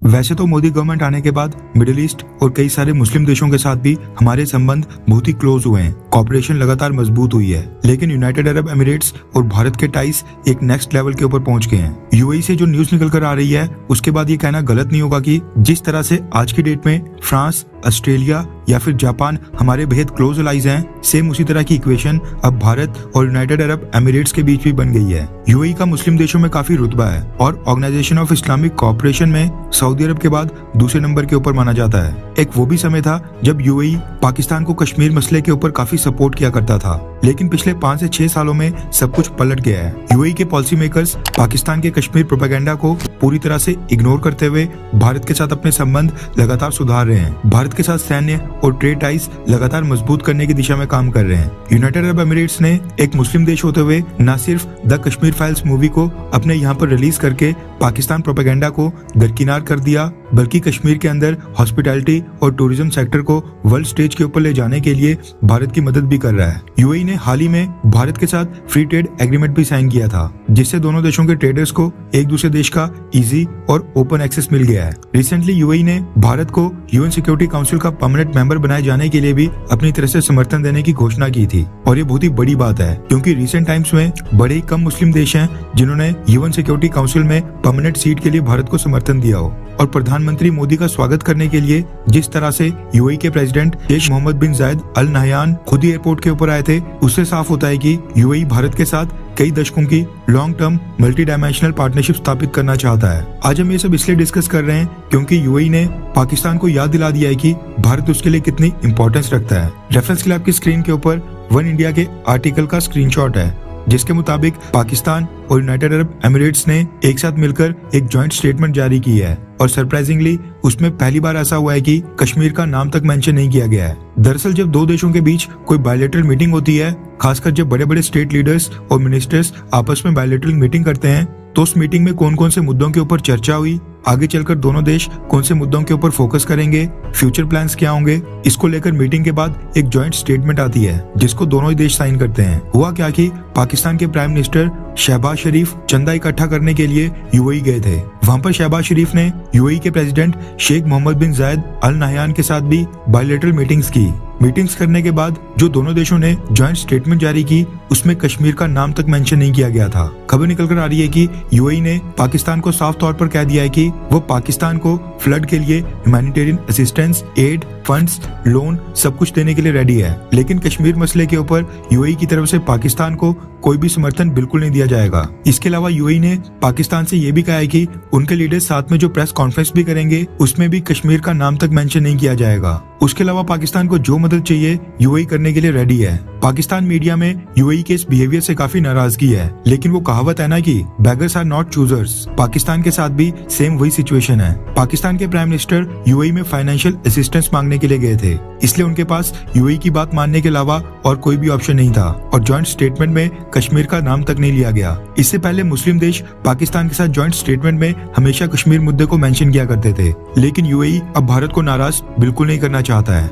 वैसे तो मोदी गवर्नमेंट आने के बाद मिडिल ईस्ट और कई सारे मुस्लिम देशों के साथ भी हमारे संबंध बहुत ही क्लोज हुए हैं। कॉपरेशन लगातार मजबूत हुई है, लेकिन यूनाइटेड अरब एमिरेट्स और भारत के टाइज एक नेक्स्ट लेवल के ऊपर पहुंच गए हैं। यूएई से जो न्यूज निकल कर आ रही है उसके बाद ये कहना गलत नहीं होगा कि जिस तरह से आज की डेट में फ्रांस, ऑस्ट्रेलिया या फिर जापान हमारे बेहद क्लोज अलाइज हैं, सेम उसी तरह की इक्वेशन अब भारत और यूनाइटेड अरब एमिरेट्स के बीच भी बन गई है। यूएई का मुस्लिम देशों में काफी रुतबा है और ऑर्गेनाइजेशन ऑफ इस्लामिक कोऑपरेशन में सऊदी अरब के बाद दूसरे नंबर के ऊपर माना जाता है। एक वो भी समय था जब यूएई पाकिस्तान को कश्मीर मसले के ऊपर काफी सपोर्ट किया करता था, लेकिन पिछले 5 से 6 सालों में सब कुछ पलट गया है। यूएई के पॉलिसी मेकर्स पाकिस्तान के कश्मीर प्रोपेगेंडा को पूरी तरह से इग्नोर करते हुए भारत के साथ अपने संबंध लगातार सुधार रहे हैं। भारत के साथ सैन्य और ट्रेड टाइज लगातार मजबूत करने की दिशा में काम कर रहे हैं। यूनाइटेड अरब एमिरेट्स ने एक मुस्लिम देश होते हुए न सिर्फ द कश्मीर फाइल्स मूवी को अपने यहाँ पर रिलीज करके पाकिस्तान प्रोपेगेंडा को दरकिनार कर दिया, बल्कि कश्मीर के अंदर हॉस्पिटैलिटी और टूरिज्म सेक्टर को वर्ल्ड स्टेज के ऊपर ले जाने के लिए भारत की मदद भी कर रहा है। यूएई ने हाल ही में भारत के साथ फ्री ट्रेड एग्रीमेंट भी साइन किया था, जिससे दोनों देशों के ट्रेडर्स को एक दूसरे देश का इजी और ओपन एक्सेस मिल गया है। रिसेंटली यूएई ने भारत को यूएन सिक्योरिटी काउंसिल का परमानेंट मेंबर बनाए जाने के लिए भी अपनी तरफ से समर्थन देने की घोषणा की थी, और ये बहुत ही बड़ी बात है क्योंकि रिसेंट टाइम्स में बड़े ही कम मुस्लिम देश हैं जिन्होंने यूएन सिक्योरिटी काउंसिल में परमानेंट सीट के लिए भारत को समर्थन दिया हो। और प्रधानमंत्री मोदी का स्वागत करने के लिए जिस तरह से यूएई के प्रेसिडेंट शेख मोहम्मद बिन जायद अल नहयान खुद ही एयरपोर्ट के ऊपर आए थे, उससे साफ होता है कि यूएई भारत के साथ कई दशकों की long term multi dimensional partnership स्थापित करना चाहता है। आज हम ये सब इसलिए डिस्कस कर रहे हैं क्योंकि यूएई ने पाकिस्तान को याद दिला दिया है कि भारत उसके लिए कितनी इंपॉर्टेंस रखता है। रेफरेंस के लिए आपकी स्क्रीन के ऊपर वन इंडिया के आर्टिकल का स्क्रीनशॉट है, जिसके मुताबिक पाकिस्तान और यूनाइटेड अरब एमिरेट्स ने एक साथ मिलकर एक जॉइंट स्टेटमेंट जारी की है, और सरप्राइजिंगली उसमें पहली बार ऐसा हुआ है कि कश्मीर का नाम तक मेंशन नहीं किया गया है। दरअसल जब दो देशों के बीच कोई बायलैटरल मीटिंग होती है, खासकर जब बड़े बड़े स्टेट लीडर्स और मिनिस्टर्स आपस में बायलैटरल मीटिंग करते हैं, तो उस मीटिंग में कौन कौन से मुद्दों के ऊपर चर्चा हुई, आगे चलकर दोनों देश कौन से मुद्दों के ऊपर फोकस करेंगे, फ्यूचर प्लान्स क्या होंगे, इसको लेकर मीटिंग के बाद एक जॉइंट स्टेटमेंट आती है जिसको दोनों ही देश साइन करते हैं। हुआ क्या कि पाकिस्तान के प्राइम मिनिस्टर शहबाज शरीफ चंदा इकट्ठा करने के लिए यूएई गए थे। वहां पर शहबाज शरीफ ने यूएई के प्रेसिडेंट शेख मोहम्मद बिन जायद अल नहयान के साथ भी बायलैटरल मीटिंग्स की। मीटिंग्स करने के बाद जो दोनों देशों ने जॉइंट स्टेटमेंट जारी की, उसमें कश्मीर का नाम तक मेंशन नहीं किया गया था। खबर निकल कर आ रही है कि यूएई ने पाकिस्तान को साफ तौर पर कह दिया है कि वो पाकिस्तान को फ्लड के लिए humanitarian assistance, aid, funds, loan सब कुछ देने के लिए रेडी है, लेकिन कश्मीर मसले के ऊपर यूएई की तरफ से पाकिस्तान को कोई भी समर्थन बिल्कुल नहीं दिया जाएगा। इसके अलावा यूएई ने पाकिस्तान से ये भी कहा है कि उनके लीडर्स साथ में जो प्रेस कॉन्फ्रेंस भी करेंगे उसमें भी कश्मीर का नाम तक मेंशन नहीं किया जाएगा। उसके अलावा पाकिस्तान को जो मदद चाहिए यूएई करने के लिए रेडी है। पाकिस्तान मीडिया में यूएई के इस बिहेवियर से काफी नाराजगी है, लेकिन वो कहावत है ना कि beggars are not choosers. Pakistan के साथ भी सेम वही सिचुएशन है। पाकिस्तान के प्राइम मिनिस्टर यूएई में फाइनेंशियल असिस्टेंस मांगने के लिए गए थे, इसलिए उनके पास यूएई की बात मानने के अलावा और कोई भी ऑप्शन नहीं था, और जॉइंट स्टेटमेंट में कश्मीर का नाम तक नहीं लिया गया। इससे पहले मुस्लिम देश पाकिस्तान के साथ जॉइंट स्टेटमेंट में हमेशा कश्मीर मुद्दे को मेंशन किया करते थे, लेकिन यूएई अब भारत को नाराज बिल्कुल नहीं करना चाहता है।